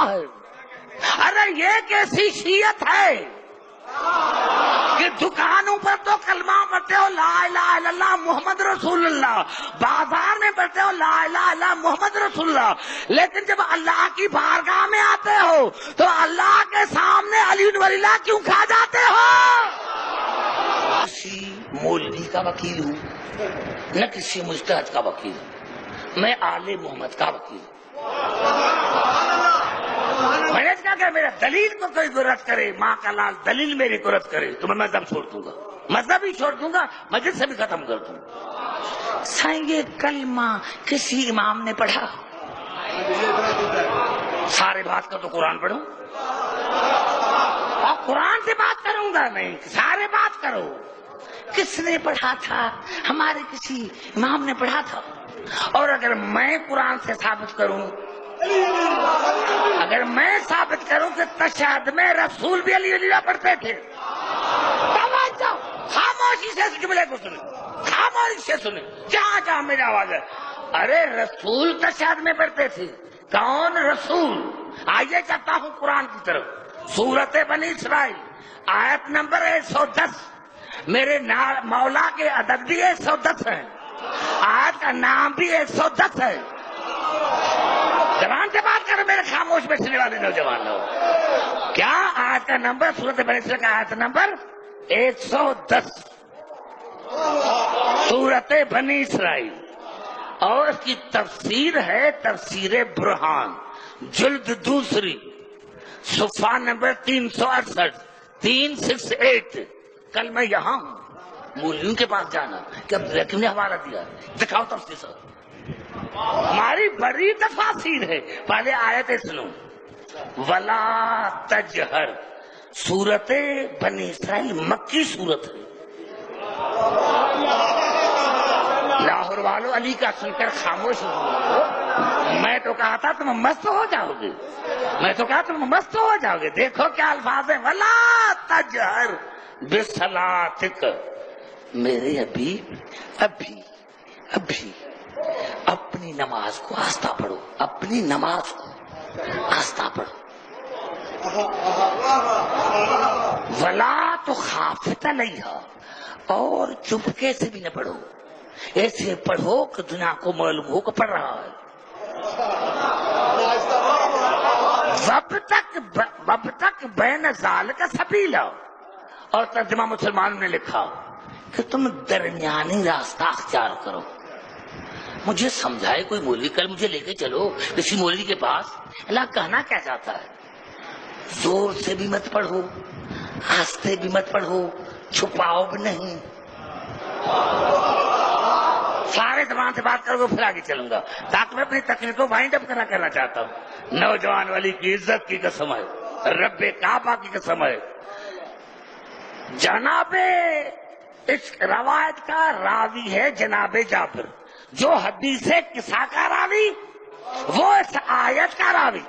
ہے؟ ارے یہ کیسی شیعت ہے کہ دکانوں پر تو کلمہ پڑھتے ہو لا الہ الا اللہ محمد رسول اللہ، بازار میں پڑھتے ہو لا الہ الا اللہ محمد رسول اللہ، لیکن جب اللہ کی بارگاہ میں آتے ہو تو اللہ کے سامنے علی بن ولی اللہ کیوں کھا جاتے ہو؟ کسی مولوی کا وکیل ہوں نہ کسی مجتہد کا وکیل ہوں، میں آل محمد کا وکیل ہوں۔ میں نے کہا کہ میرا دلیل کو کوئی رد کرے، ماں کا لال دلیل میری کو رد کرے تو میں مذہب چھوڑ دوں گا، مذہب ہی چھوڑ دوں گا، مسجد سے بھی ختم کر دوں گا۔ سائیں یہ کلمہ کسی امام نے پڑھا؟ سارے بات کر تو قرآن پڑھو، آپ قرآن سے بات کروں گا نہیں، سارے بات کرو۔ کس نے پڑھا تھا؟ ہمارے کسی امام نے پڑھا تھا؟ اور اگر میں قرآن سے ثابت کروں، اگر میں ثابت کروں کہ تشہد میں رسول بھی علی اللہ پڑھتے تھے، خاموشی سے جملے کو سنیں، خاموشی سے سنیں، جہاں جہاں میری آواز ہے۔ ارے رسول تشہد میں پڑھتے تھے، کون رسول؟ آئیے چاہتا ہوں قرآن کی طرف، سورت بنی اسرائیل آیت نمبر 110۔ میرے مولا کے عدد بھی 110 ہے، آیت کا نام بھی 110 ہے۔ زبان سے بات کرو میرے خاموش بیٹھنے والے نوجوان لوگ۔ کیا آیت کا نمبر سورت بنی اسرائیل کا آیت نمبر 110، سورت بنی اسرائیل، اور اس کی تفسیر ہے تفسیر برہان، جلد دوسری، صفحہ نمبر 368، 368۔ کل میں یہاں ہوں، مولویوں کے پاس جانا کہ اب نے حوالہ دیا، دکھاؤ تفسیر صاحب، ہماری بڑی تفاسیر ہے۔ پہلے آیت سنو، ولا تجہر، سورت بنی اسرائیل مکی سورت ہے۔ لاہور والوں علی کا سن کر خاموش ہو، میں تو کہا تھا تم مست ہو جاؤ گے، میں تو کہا تم مست ہو جاؤ گے۔ دیکھو کیا الفاظ ہیں، ولا تجہر بصلاتک، میرے ابھی اپنی نماز کو آہستہ پڑھو، اپنی نماز کو آہستہ پڑھو۔ ولا تو خافت علیہا، اور چپکے سے بھی نہ پڑھو، ایسے پڑھو کہ دنیا کو معلوم ہو کہ پڑھ رہا ہے۔ وب تک بین ذالک سبیلا، اور ترجمہ مسلمانوں نے لکھا کہ تم درمیانی راستہ اختیار کرو۔ مجھے سمجھائے کوئی مولوی، کل مجھے لے کے چلو کسی مولوی کے پاس، اللہ کہنا کیا چاہتا ہے؟ زور سے بھی مت پڑھو، آہستہ بھی مت پڑھو، چھپاؤ بھی نہیں، سارے زبان سے بات کرو گے، پھر آگے چلوں گا تاکہ میں اپنی تقریر کو وائنڈ اپ کرنا چاہتا ہوں۔ نوجوان والی کی عزت کی قسم ہے، رب کعبہ کی قسم ہے، جناب اس روایت کا راوی ہے جناب جابر، جو حدیث قصہ کا راوی وہ اس آیت کا راوی،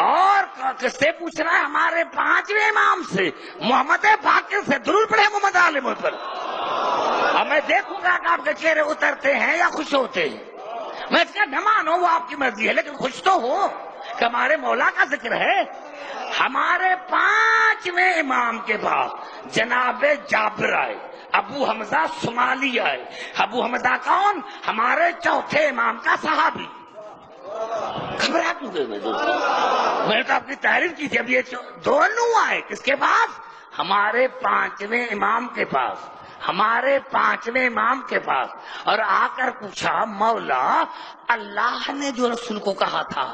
اور کس سے پوچھ رہا ہے؟ ہمارے 5ویں امام سے، محمد باقر سے۔ درود پڑھے محمد عالم پر، اب میں دیکھوں گا کہ آپ کے چہرے اترتے ہیں یا خوش ہوتے ہیں۔ میں اس کا نہ مانوں، وہ آپ کی مرضی ہے، لیکن خوش تو ہو کہ ہمارے مولا کا ذکر ہے۔ ہمارے 5ویں امام کے بعد جناب جابر آئے، ابو حمزہ سمالی آئے۔ ابو حمزہ کون؟ ہمارے 4تھے امام کا صحابی۔ گھبرا کیوں گئے میں دوستوں؟ میں نے تو آپ کی تعریف کی تھی، اب یہ دونوں آئے کس کے پاس؟ ہمارے 5ویں امام کے پاس، ہمارے 5ویں امام کے پاس، اور آ کر پوچھا مولا اللہ نے جو رسول کو کہا تھا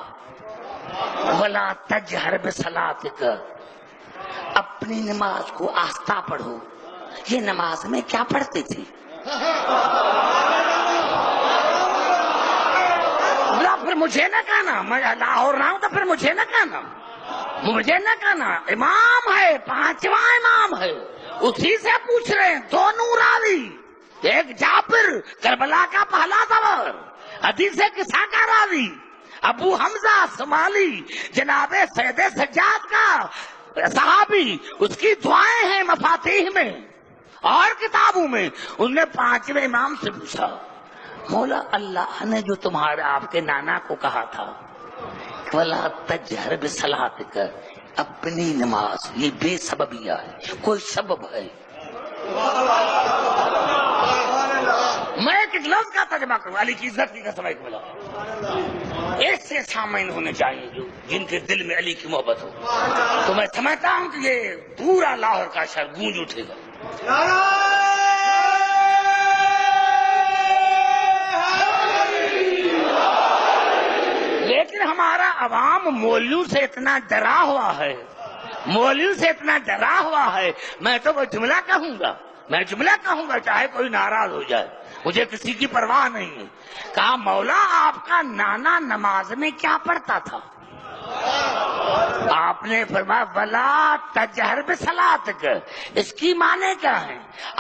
وَلَا تَجْهَرْ بِصَلَاتِكَ، اپنی نماز کو آہستہ پڑھو، یہ نماز میں کیا پڑھتے تھے؟ پھر مجھے نہ کہنا، میں لاہور رہا ہوں تو پھر مجھے نہ کہنا، مجھے نہ کہنا، امام ہے 5واں امام ہے، اسی سے پوچھ رہے ہیں، دونوں راوی، ایک جابر کربلا کا پہلا سوار، حدیث قصہ کا راوی ابو حمزہ سمالی، جناب سید سجاد کا صحابی، اس کی دعائیں ہیں مفاتیح میں اور کتابوں میں۔ انہوں نے 5ویں امام سے پوچھا مولا اللہ نے جو تمہارے آپ کے نانا کو کہا تھا ولا تجہر بصلاتک، اپنی نماز یہ بے سببیہ ہے، کوئی سبب ہے؟ میں ایک لفظ کا ترجمہ کروں، علی کی عزت کی قسم ایک ملا، ایسے سامعین ہونے چاہیے جو جن کے دل میں علی کی محبت ہو، تو میں سمجھتا ہوں کہ یہ پورا لاہور کا شہر گونج اٹھے گا۔ لیکن ہمارا عوام مولویوں سے اتنا ڈرا ہوا ہے، مولویوں سے اتنا ڈرا ہوا ہے، میں تو وہ جملہ کہوں گا، میں جملہ کہوں گا چاہے کوئی ناراض ہو جائے، مجھے کسی کی پرواہ نہیں ہے۔ کہا مولا آپ کا نانا نماز میں کیا پڑھتا تھا؟ آپ نے فرمایا ولا تجہر بصلاتک، اس کی معنی کیا ہے؟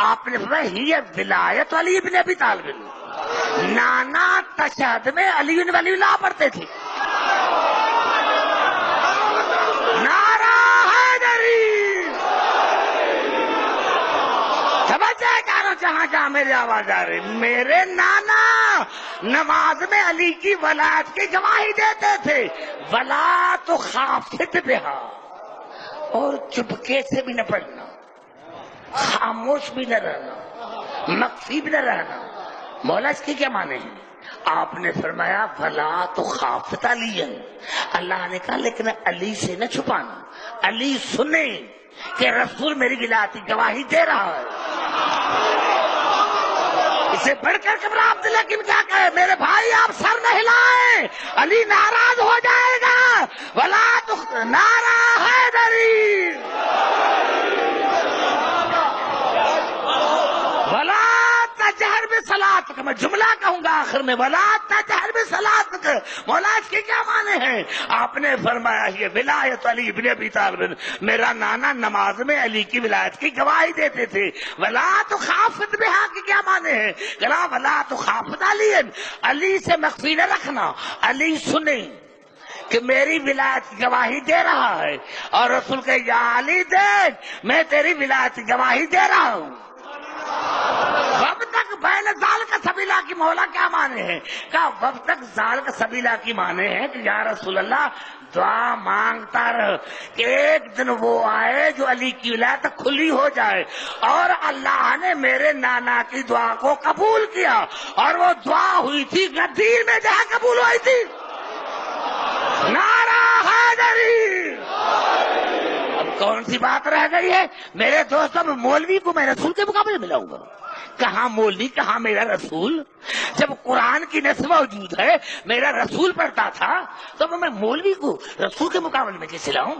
آپ نے فرمایا ہی ولایت علی ابن ابی طالب، نانا تشہد میں علی بن ولی اللہ پڑھتے تھے۔ نعرہ حیدری، جہاں جہاں میری آواز آ رہی، میرے نانا نماز میں علی کی ولایت کی گواہی دیتے تھے، ولا تو خافت بہا، اور چپکے سے بھی نہ پڑھنا، خاموش بھی نہ رہنا، مخفی بھی نہ رہنا۔ مولا اس کی کیا معنی ہے؟ آپ نے فرمایا ولا تو خافت علی، اللہ نے کہا لیکن علی سے نہ چھپانا، علی سنے کہ رسول میری ولایت کی گواہی دے رہا ہے۔ اسے بڑھ کر کبرا عبداللہ کی کیا کہے؟ میرے بھائی آپ سر نہ ہلائیں، علی ناراض ہو جائے گا۔ ولا تو نعرہ حیدری، ولا تجہر بصلاتک، میں جملہ کہوں گا آخر میں، ولا تجہر بصلاتک، مولا اس کی کیا معنی ہے؟ آپ نے فرمایا یہ ولایت علی ابن ابی طالب، میرا نانا نماز میں علی کی ولایت کی گواہی دیتے تھے۔ ولا تو خافت بہا کی کیا معنی ہے؟ کہا ولا تو خافت علی، علی سے مخفی نہ رکھنا، علی سنے کہ میری ولایت کی گواہی دے رہا ہے، اور رسول کہ یا علی دیکھ میں تیری ولایت کی گواہی دے رہا ہوں۔ وب تک بین ذال کا سبیلا کی مولا کیا معنی ہے؟ کہا وب تک ذال کا سبیلا کی معنی ہے کہ یا رسول اللہ دعا مانگتا رہ کہ ایک دن وہ آئے جو علی کی ولایت کھلی ہو جائے، اور اللہ نے میرے نانا کی دعا کو قبول کیا، اور وہ دعا ہوئی تھی غدیر میں جہاں قبول ہوئی تھی۔ نعرہ حیدری۔ اب کون سی بات رہ گئی ہے میرے دوستوں؟ مولوی کو میں رسول کے مقابلے میں لاؤں گا؟ کہاں مولوی کہاں میرا رسول؟ جب قرآن کی نص موجود ہے میرا رسول پڑھتا تھا، تو میں مولوی کو رسول کے مقابلے میں کیسے لاؤں؟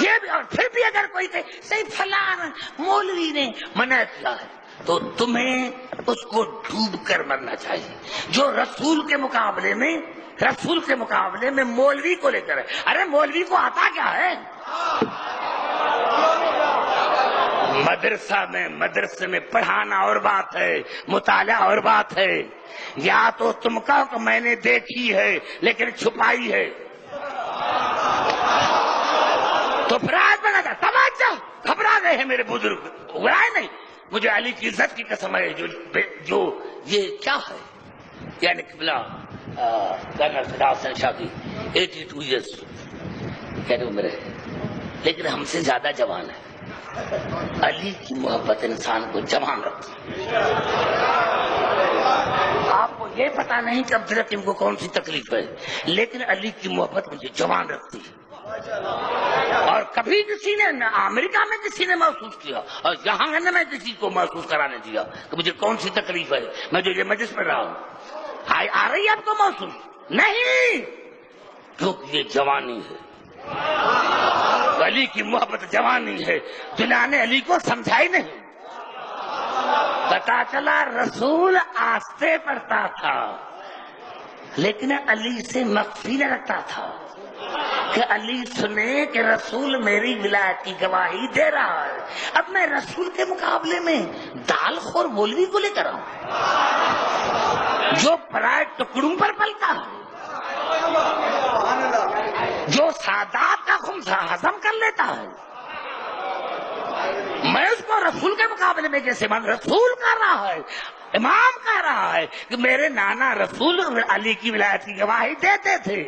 یہ بھی، اور پھر بھی اگر کوئی کہ صحیح فلاں مولوی نے منع کیا ہے تو تمہیں اس کو ڈوب کر مرنا چاہیے، جو رسول کے مقابلے میں مولوی کو لے کر ہے۔ ارے مولوی کو آتا کیا ہے؟ مدرسے میں پڑھانا اور بات ہے، مطالعہ اور بات ہے۔ یا تو تم کہو کہ میں نے دیکھی ہے لیکن چھپائی ہے، تو فرائض بنا تھا۔ توجہ، گھبرا گئے ہیں میرے بزرگ، گھبرائے نہیں، مجھے علی کی عزت کی قسم ہے، جو یہ کیا ہے، یعنی قبلہ کرنل فدا حسین شاہ کی 82 ایئرس کہنے عمر ہے، لیکن ہم سے زیادہ جوان ہے۔ علی کی محبت انسان کو جوان رکھتی ہے۔ آپ کو یہ پتا نہیں کہ عبدالرحیم کو کون سی تکلیف ہے، لیکن علی کی محبت مجھے جوان رکھتی ہے۔ اور کبھی کسی نے نہ امریکہ میں کسی نے محسوس کیا، اور یہاں ہے نہ میں کسی کو محسوس کرانے دیا کہ مجھے کون سی تکلیف ہے، میں جو یہ مجلس پڑھ رہا ہوں آ رہی ہے آپ کو محسوس نہیں، کیونکہ یہ جوانی ہے، علی کی محبت جوانی ہے۔ دنیا نے علی کو سمجھائی نہیں، پتا چلا رسول آستے پڑھتا تھا لیکن علی سے مخفی نہ رکھتا تھا کہ علی سنے کہ رسول میری ولایت کی گواہی دے رہا ہے۔ اب میں رسول کے مقابلے میں دال خور مولوی کو لے کر آؤں جو پرائے ٹکڑوں پر پلتا ہے، جو سادات کا خمسہ ہضم کر لیتا ہے، میں اس کو رسول کے مقابلے میں کیسے مان؟ رسول کر رہا ہے امام کہہ رہا ہے کہ میرے نانا رسول علی کی ولایت کی گواہی دیتے تھے،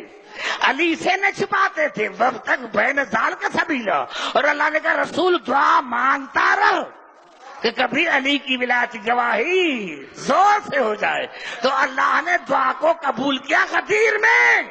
علی سے نہ چھپاتے تھے، وقت تک بین ذال کا سبیلا، اور اللہ نے کہا رسول دعا مانگتا رہ کہ کبھی علی کی ولایت کی گواہی زور سے ہو جائے، تو اللہ نے دعا کو قبول کیا غدیر میں۔